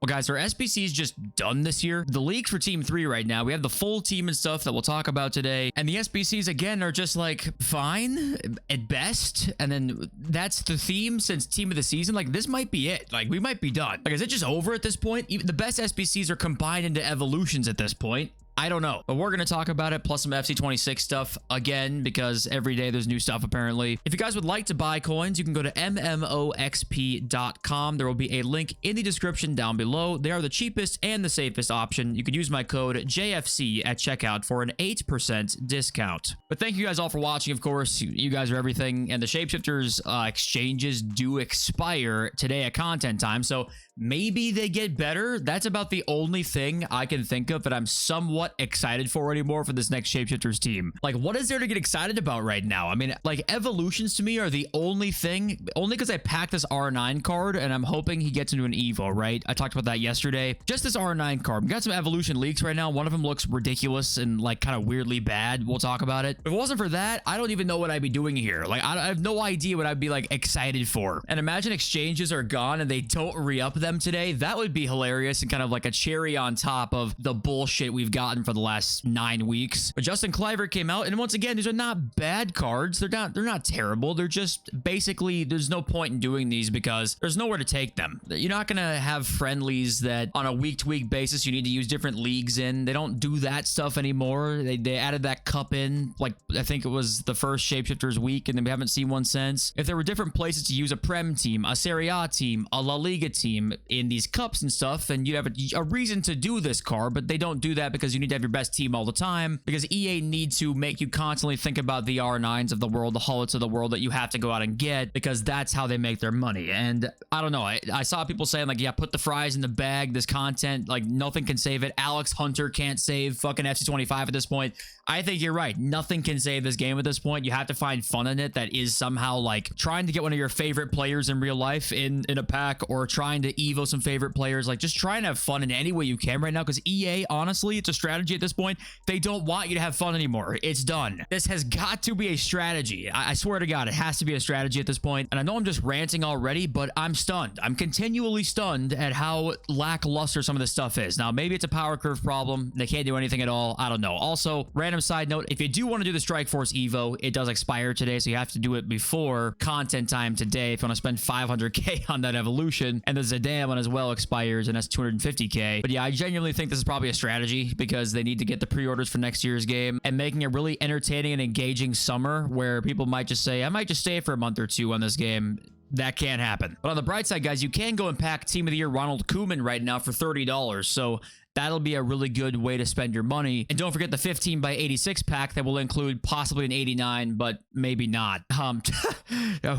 Well, guys, our SBC is just done this year. The leagues for Team 3 right now, we have the full team and stuff that we'll talk about today. And the SBCs, again, are just like fine at best. And then that's the theme since Team of the Season. Like, this might be it. Like, we might be done. Like, is it just over at this point? Even the best SBCs are combined into evolutions at this point. I don't know, but we're going to talk about it, plus some FC26 stuff again, because every day there's new stuff, apparently. If you guys would like to buy coins, you can go to MMOXP.com. There will be a link in the description down below. They are the cheapest and the safest option. You can use my code JFC at checkout for an 8% discount. But thank you guys all for watching, of course. You guys are everything, and the Shapeshifters exchanges do expire today at content time, so maybe they get better. That's about the only thing I can think of that I'm somewhat excited for anymore for this next Shapeshifters team. Like, what is there to get excited about right now? I mean, like, evolutions to me are the only thing, only because I packed this R9 card and I'm hoping he gets into an Evo, right? I talked about that yesterday. Just this R9 card. We got some evolution leaks right now. One of them looks ridiculous and like kind of weirdly bad. We'll talk about it. If it wasn't for that, I don't even know what I'd be doing here. Like, I have no idea what I'd be like excited for. And imagine exchanges are gone and they don't re-up them today. That would be hilarious and kind of like a cherry on top of the bullshit we've gotten for the last 9 weeks. But Justin Clivert came out, and once again, these are not bad cards. They're not terrible. They're just basically, there's no point in doing these because there's nowhere to take them. You're not gonna have friendlies that on a week-to-week basis you need to use different leagues in. They don't do that stuff anymore. They added that cup in, like, I think it was the first Shapeshifters week, and then we haven't seen one since. If there were different places to use a Prem team, a Serie A team, a La Liga team in these cups and stuff, and you'd have a reason to do this card, but they don't do that because you need to have your best team all the time, because EA needs to make you constantly think about the R9s of the world, the Hullets of the world that you have to go out and get, because that's how they make their money. And I don't know, I saw people saying like, yeah, put the fries in the bag, this content, like nothing can save it. Alex Hunter can't save fucking FC25 at this point. I think you're right. Nothing can save this game at this point. You have to find fun in it that is somehow like trying to get one of your favorite players in real life in a pack, or trying to evo some favorite players. Like, just try and have fun in any way you can right now, because EA, honestly, it's a strategy at this point. They don't want you to have fun anymore. It's done. This has got to be a strategy. I swear to God, it has to be a strategy at this point. And I know I'm just ranting already, but I'm stunned. I'm continually stunned at how lackluster some of this stuff is. Now, maybe it's a power curve problem. They can't do anything at all. I don't know. Also, random side note, if you do want to do the Strike Force Evo, it does expire today, so you have to do it before content time today if you want to spend 500k on that evolution. And the Zidane one as well expires, and that's 250k. But yeah, I genuinely think this is probably a strategy because they need to get the pre-orders for next year's game and making a really entertaining and engaging summer where people might just say, I might just stay for a month or two on this game. That can't happen. But on the bright side, guys, you can go and pack Team of the Year Ronald Koeman right now for $30. So that'll be a really good way to spend your money. And don't forget the 15 by 86 pack that will include possibly an 89, but maybe not.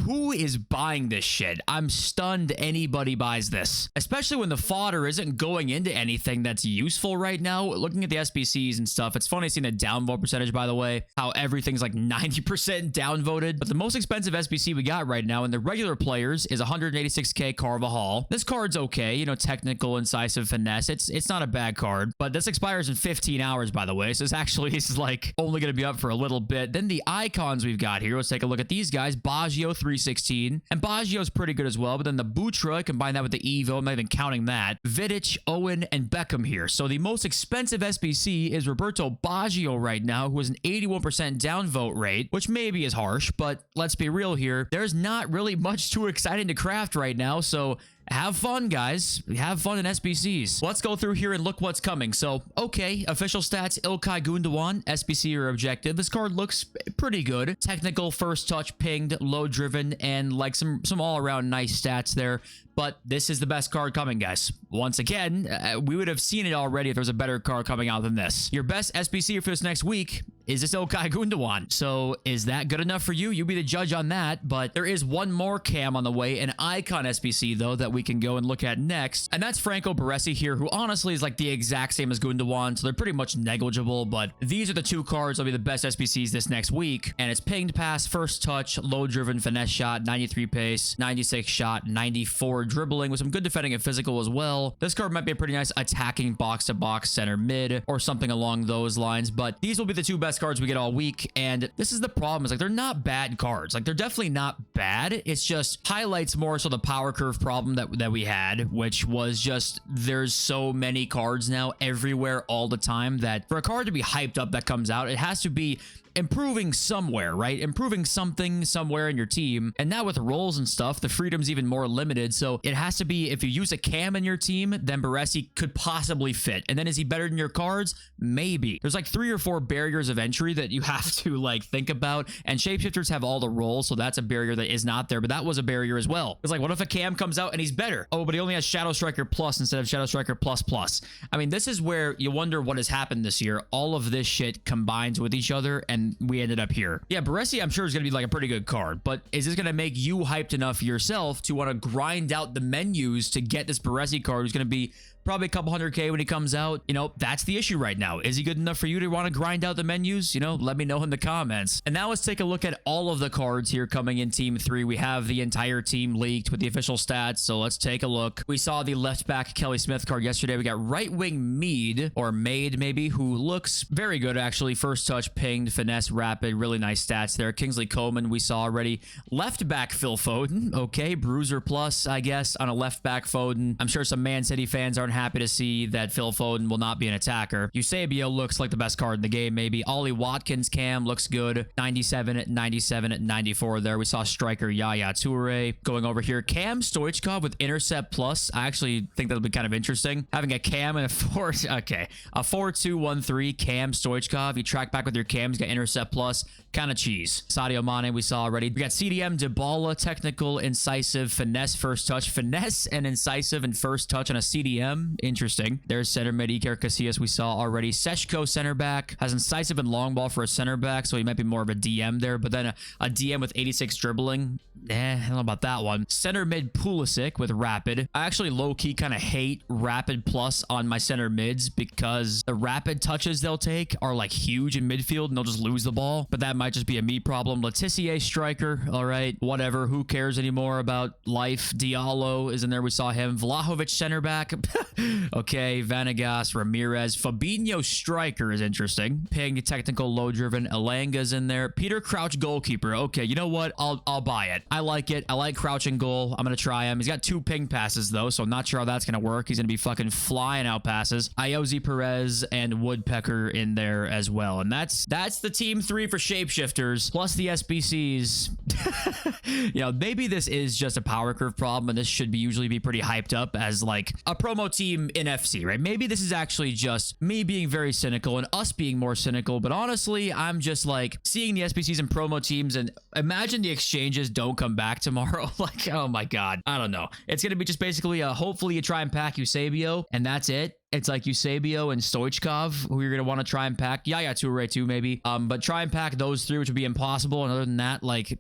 Who is buying this shit? I'm stunned anybody buys this, especially when the fodder isn't going into anything that's useful right now. Looking at the SBCs and stuff, it's funny seeing the downvote percentage, by the way, how everything's like 90% downvoted. But the most expensive SBC we got right now in the regular players is 186k Carvajal. This card's okay, you know, technical, incisive, finesse. It's not a bad card, but this expires in 15 hours, by the way, so it's like only going to be up for a little bit. Then the icons we've got here, let's take a look at these guys. Baggio 316, and Baggio's pretty good as well, but then the Butra, combine that with the Evo, I'm not even counting that. Vidic, Owen, and Beckham here. So the most expensive SBC is Roberto Baggio right now, who has an 81% downvote rate, which maybe is harsh, but let's be real here. There's not really much too exciting to craft right now, so have fun, guys. Have fun in SBCs. Let's go through here and look what's coming. So, okay, official stats, Ilkay Gundogan, SBC or objective. This card looks pretty good. Technical, first touch, pinged, low driven, and like some all-around nice stats there. But this is the best card coming, guys. Once again, we would have seen it already if there was a better card coming out than this. Your best SBC for this next week is this Ilkay Gundogan. So is that good enough for you? You be the judge on that. But there is one more cam on the way, an icon SBC, though, that we can go and look at next. And that's Franco Baresi here, who honestly is like the exact same as Gundogan. So they're pretty much negligible. But these are the two cards that'll be the best SBCs this next week. And it's pinged pass, first touch, low driven, finesse shot, 93 pace, 96 shot, 94 dribbling with some good defending and physical as well. This card might be a pretty nice attacking box-to-box center mid or something along those lines, but these will be the two best best cards we get all week. And this is the problem, is like they're not bad cards. Like they're definitely not bad. It's just highlights more so the power curve problem that we had, which was just there's so many cards now everywhere all the time that for a card to be hyped up that comes out, it has to be improving somewhere, right? Improving something somewhere in your team. And now with roles and stuff, the freedom's even more limited. So it has to be, if you use a cam in your team, then Baresi could possibly fit. And then is he better than your cards? Maybe. There's like 3 or 4 barriers of entry that you have to like think about. And shapeshifters have all the roles, so that's a barrier that is not there. But that was a barrier as well. It's like, what if a cam comes out and he's better? Oh, but he only has Shadow Striker Plus instead of Shadow Striker Plus Plus. I mean, this is where you wonder what has happened this year. All of this shit combines with each other, and we ended up here. Yeah, Baresi, I'm sure is going to be like a pretty good card, but is this going to make you hyped enough yourself to want to grind out the menus to get this Baresi card who's going to be probably a couple 100K when he comes out? You know, that's the issue right now. Is he good enough for you to want to grind out the menus? You know, let me know in the comments. And now let's take a look at all of the cards here coming in Team 3. We have the entire team leaked with the official stats, so let's take a look. We saw the left back Kelly Smith card yesterday. We got right wing Mead, or Maid maybe, who looks very good actually. First touch, pinged, finesse, rapid, really nice stats there. Kingsley Coman we saw already. Left back Phil Foden, okay, Bruiser Plus I guess on a left back Foden. I'm sure some Man City fans aren't happy to see that Phil Foden will not be an attacker. Eusebio looks like the best card in the game, maybe. Ollie Watkins cam looks good. 97 at 97 at 94 there. We saw striker Yaya Toure going over here. Cam Stoichkov with intercept plus. I actually think that'll be kind of interesting. Having a cam and a 4-2-1-3 Cam Stoichkov. You track back with your cams, get intercept plus. Kind of cheese. Sadio Mane we saw already. We got CDM, Dybala, technical, incisive, finesse, first touch. Finesse and incisive and first touch on a CDM. Interesting. There's center mid Iker Casillas we saw already. Seshko center back has incisive and long ball for a center back, so he might be more of a DM there, but then a DM with 86 dribbling. I don't know about that one. Center mid Pulisic with rapid. I actually low-key kind of hate rapid plus on my center mids because the rapid touches they'll take are like huge in midfield and they'll just lose the ball, but that might just be a me problem. Letitia striker, all right, whatever, who cares anymore about life. Diallo is in there, we saw him. Vlahovic center back. Okay, Vanegas, Ramirez. Fabinho striker is interesting. Ping, technical, low driven. Elanga's in there. Peter Crouch goalkeeper. Okay, you know what? I'll buy it. I like it. I like Crouch and goal. I'm gonna try him. He's got 2 ping passes though, so I'm not sure how that's gonna work. He's gonna be fucking flying out passes. Iosi Perez and Woodpecker in there as well. And that's the team 3 for shapeshifters plus the SBCs. You know, maybe this is just a power curve problem and this should usually be pretty hyped up as like a promo team in FC, right? Maybe this is actually just me being very cynical and us being more cynical, but honestly, I'm just like seeing the SBCs and promo teams and imagine the exchanges don't come back tomorrow. Like, oh my God. I don't know. It's going to be just basically hopefully you try and pack Eusebio and that's it. It's like Eusebio and Stoichkov, who you're going to want to try and pack. Yaya Toure too, maybe. But try and pack those 3, which would be impossible. And other than that, like,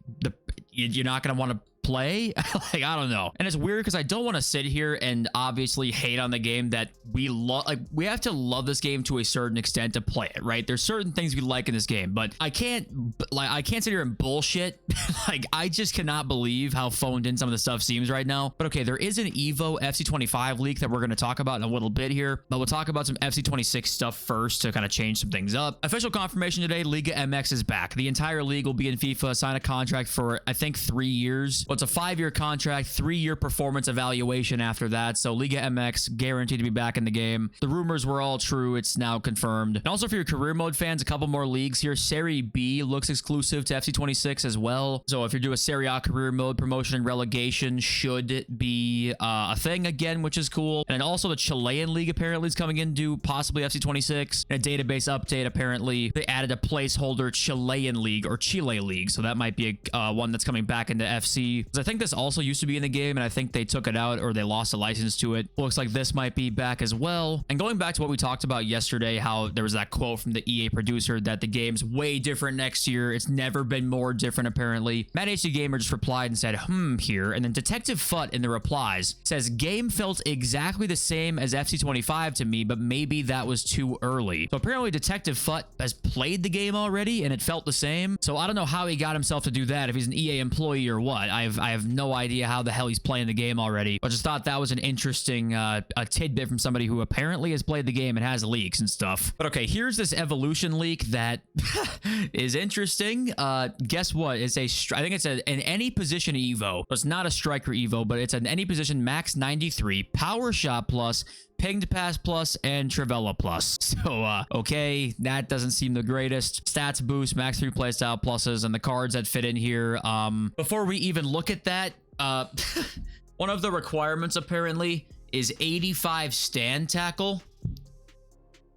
you're not going to want to play. Like, I don't know. And it's weird because I don't want to sit here and obviously hate on the game that we love. Like, we have to love this game to a certain extent to play it, right? There's certain things we like in this game, but I can't sit here and bullshit. Like, I just cannot believe how phoned in some of the stuff seems right now. But okay, there is an Evo FC25 leak that we're going to talk about in a little bit here, but we'll talk about some FC26 stuff first to kind of change some things up. Official confirmation today, Liga MX is back. The entire league will be in FIFA, sign a contract for, I think, 3 years. It's a 5-year contract, 3-year performance evaluation after that. So Liga MX guaranteed to be back in the game. The rumors were all true. It's now confirmed. And also for your career mode fans, a couple more leagues here. Serie B looks exclusive to FC26 as well. So if you're doing a Serie A career mode, promotion and relegation should be a thing again, which is cool. And also the Chilean league apparently is coming into possibly FC26. And a database update, apparently they added a placeholder Chilean league or Chile league. So that might be a one that's coming back into FC. Because I think this also used to be in the game, and I think they took it out or they lost a license to it. Looks like this might be back as well. And going back to what we talked about yesterday, how there was that quote from the EA producer that the game's way different next year. It's never been more different, apparently. Matt HD Gamer just replied and said, here. And then Detective Futt in the replies says, game felt exactly the same as FC25 to me, but maybe that was too early. So apparently Detective Futt has played the game already, and it felt the same. So I don't know how he got himself to do that, if he's an EA employee or what. I have no idea how the hell he's playing the game already. I just thought that was an interesting a tidbit from somebody who apparently has played the game and has leaks and stuff. But okay, here's this evolution leak that is interesting. Guess what? It's I think it's an any position Evo. It's not a striker Evo, but it's an any position max 93, power shot plus, pinged pass plus, and Trivela plus. So, okay, that doesn't seem the greatest. Stats boost, max 3 playstyle pluses, and the cards that fit in here. Before we even look at that, one of the requirements apparently is 85 stand tackle.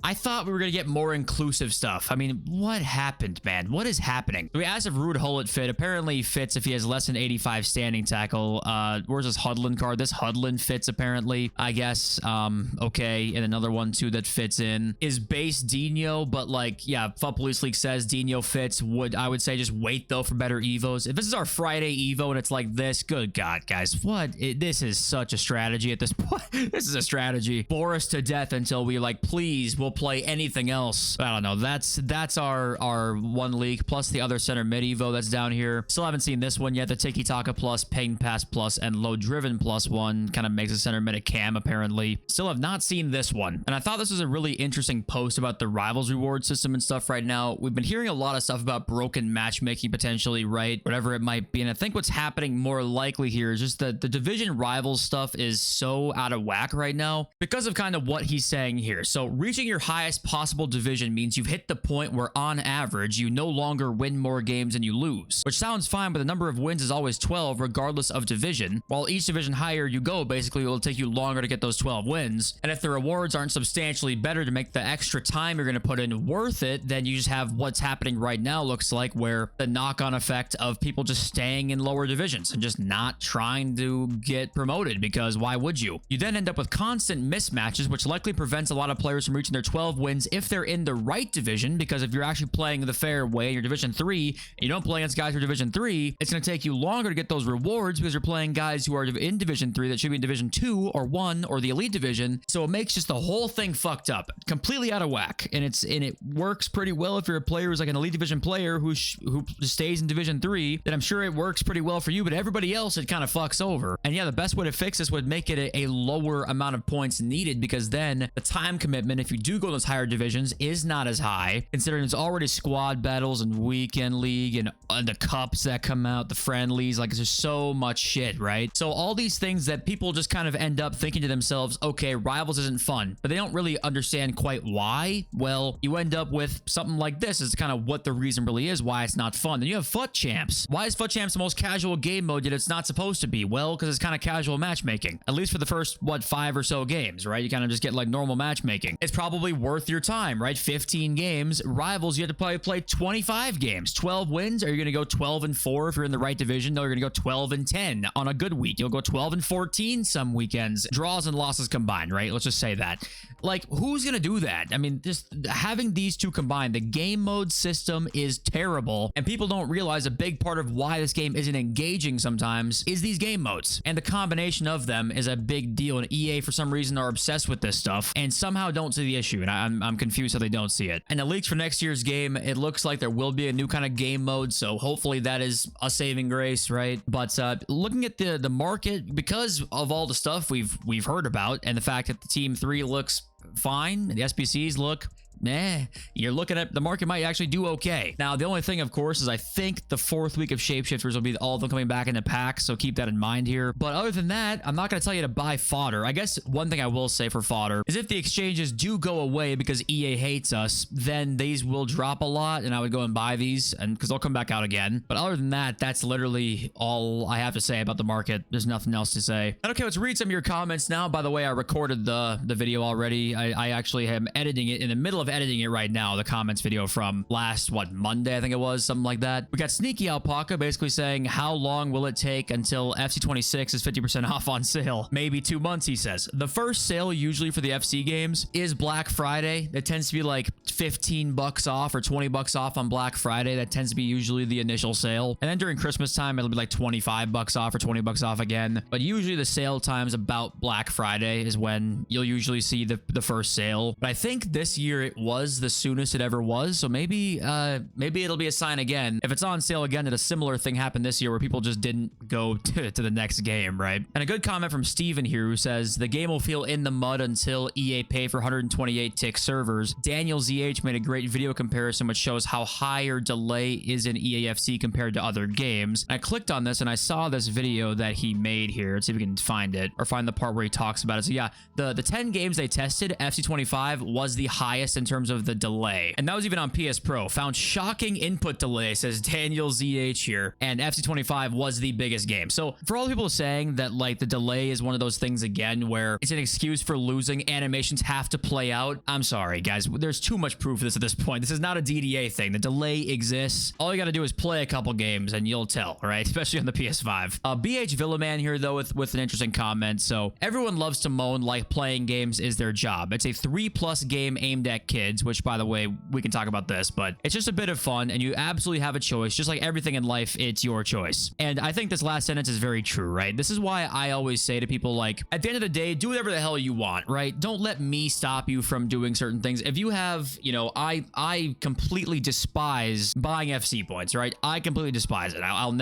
I thought we were going to get more inclusive stuff. I mean, what happened, man? What is happening? We asked if Ruud Hullet fit. Apparently he fits if he has less than 85 standing tackle. Where's this Hudlin card? This Hudlin fits apparently, I guess. Okay. And another one too that fits in is base Dino, but like, yeah, FUT Police League says Dino fits. I would say just wait though for better Evos. If this is our Friday Evo and it's like this, good God, guys, what? This is such a strategy at this point. This is a strategy. Bore us to death until we like, please, we'll play anything else. I don't know. That's our one leak plus the other center mid Evo that's down here. Still haven't seen this one yet. The Tiki Taka plus, Ping Pass plus, and Low Driven plus one kind of makes a center mid a cam apparently. Still have not seen this one. And I thought this was a really interesting post about the Rivals reward system and stuff right now. We've been hearing a lot of stuff about broken matchmaking potentially, right? Whatever it might be. And I think what's happening more likely here is just that the division Rivals stuff is so out of whack right now because of kind of what he's saying here. So reaching your highest possible division means you've hit the point where on average you no longer win more games than you lose, which sounds fine, but the number of wins is always 12 regardless of division. While each division higher you go, basically it will take you longer to get those 12 wins, and if the rewards aren't substantially better to make the extra time you're going to put in worth it, then you just have what's happening right now looks like, where the knock-on effect of people just staying in lower divisions and just not trying to get promoted, because why would you? You then end up with constant mismatches, which likely prevents a lot of players from reaching their 12 wins if they're in the right division, because if you're actually playing the fair way, you're Division 3, and you don't play against guys who are Division 3, it's going to take you longer to get those rewards because you're playing guys who are in Division 3 that should be in Division 2 or 1 or the Elite Division. So it makes just the whole thing fucked up, completely out of whack. And it works pretty well if you're a player who's like an Elite Division player who stays in Division 3, then I'm sure it works pretty well for you, but everybody else it kind of fucks over. And yeah, the best way to fix this would make it a lower amount of points needed, because then the time commitment, if you do go to those higher divisions, is not as high, considering there's already squad battles and weekend league and the cups that come out, the friendlies, like there's so much shit, right? So all these things that people just kind of end up thinking to themselves, okay, Rivals isn't fun, but they don't really understand quite why. Well, you end up with something like this is kind of what the reason really is why it's not fun. Then you have FUT Champs. Why is FUT Champs the most casual game mode yet it's not supposed to be? Well, because it's kind of casual matchmaking, at least for the first, what, 5 or so games, right? You kind of just get like normal matchmaking. It's probably worth your time, right? 15 games. Rivals, you have to probably play 25 games. 12 wins. Are you going to go 12-4 if you're in the right division? No, you're going to go 12-10 on a good week. You'll go 12-14 some weekends. Draws and losses combined, right? Let's just say that. Like, who's going to do that? I mean, just having these two combined, the game mode system is terrible, and people don't realize a big part of why this game isn't engaging sometimes is these game modes, and the combination of them is a big deal, and EA for some reason are obsessed with this stuff and somehow don't see the issue, and I'm confused how they don't see it. And the leaks for next year's game, it looks like there will be a new kind of game mode, so hopefully that is a saving grace, right? But looking at the market, because of all the stuff we've heard about, and the fact that the Team 3 looks fine, the SBCs look you're looking at the market might actually do okay. Now, the only thing, of course, is I think the 4th week of Shapeshifters will be all of them coming back into packs, so keep that in mind here. But other than that, I'm not going to tell you to buy fodder. I guess one thing I will say for fodder is if the exchanges do go away because EA hates us, then these will drop a lot, and I would go and buy these, and because they'll come back out again. But other than that, that's literally all I have to say about the market. There's nothing else to say. And okay, let's read some of your comments now. By the way, I recorded the video already. I actually am editing it in the middle of editing it right now, the comments video from last, what, Monday, I think it was, something like that. We got Sneaky Alpaca basically saying, how long will it take until FC26 is 50% off on sale? Maybe 2 months, he says. The first sale usually for the FC games is Black Friday. It tends to be like 15 bucks off or 20 bucks off on Black Friday. That tends to be usually the initial sale. And then during Christmas time, it'll be like 25 bucks off or 20 bucks off again. But usually the sale times about Black Friday is when you'll usually see the first sale. But I think this year was the soonest it ever was. So maybe it'll be a sign again. If it's on sale again, that a similar thing happened this year where people just didn't go to the next game, right? And a good comment from Steven here who says, the game will feel in the mud until EA pay for 128 tick servers. Daniel ZH made a great video comparison which shows how higher delay is in EAFC compared to other games. I clicked on this and I saw this video that he made here. Let's see if we can find it or find the part where he talks about it. So yeah, the 10 games they tested, FC25 was the highest in terms of the delay. And that was even on PS Pro. Found shocking input delay, says Daniel ZH here. And FC25 was the biggest game. So for all the people saying that like the delay is one of those things again where it's an excuse for losing, animations have to play out, I'm sorry guys, there's too much proof of this at this point. This is not a DDA thing. The delay exists. All you got to do is play a couple games and you'll tell, right? Especially on the PS5. BH Villaman here though with an interesting comment. So everyone loves to moan like playing games is their job. It's a 3+ game aimed at kids, which by the way, we can talk about this, but it's just a bit of fun and you absolutely have a choice. Just like everything in life, it's your choice. And I think this last sentence is very true, right? This is why I always say to people like, at the end of the day, do whatever the hell you want, right? Don't let me stop you from doing certain things. If you have, you know, I completely despise buying FC points, right? I completely despise it. I'm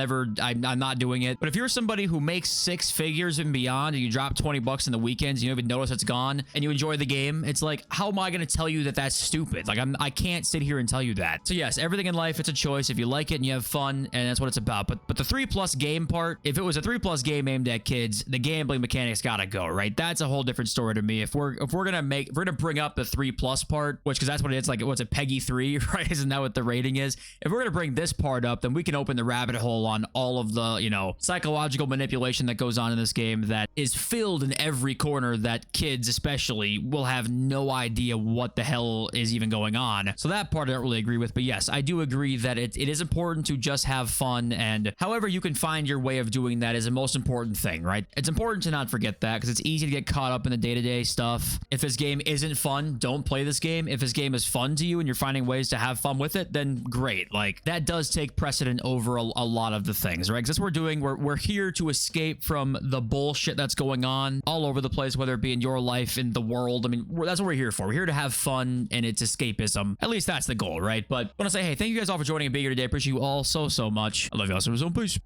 not doing it. But if you're somebody who makes 6 figures and beyond and you drop 20 bucks in the weekends, you don't even notice it's gone and you enjoy the game, it's like, how am I going to tell you that that's stupid? Like I can't sit here and tell you that. So yes, everything in life, it's a choice. If you like it and you have fun, and that's what it's about. But the 3+ game part, if it was a 3+ game aimed at kids, the gambling mechanics gotta go, right? That's a whole different story to me. If we're gonna bring up the 3+ part, which because that's what it is, like what's a Peggy 3, right? Isn't that what the rating is? If we're gonna bring this part up, then we can open the rabbit hole on all of the, you know, psychological manipulation that goes on in this game that is filled in every corner that kids especially will have no idea what the hell is even going on. So that part I don't really agree with, but yes, I do agree that it is important to just have fun, and however you can find your way of doing that is the most important thing, right? It's important to not forget that because it's easy to get caught up in the day-to-day stuff. If this game isn't fun, don't play this game. If this game is fun to you and you're finding ways to have fun with it, then great. Like that does take precedent over a lot of the things, right? Because that's what we're doing. We're here to escape from the bullshit that's going on all over the place, whether it be in your life, in the world. I mean, that's what we're here for. We're here to have fun, and it's escapism. At least that's the goal, right? But I want to say, hey, thank you guys all for joining and being here today. Appreciate you all so much. I love you all so much. Peace.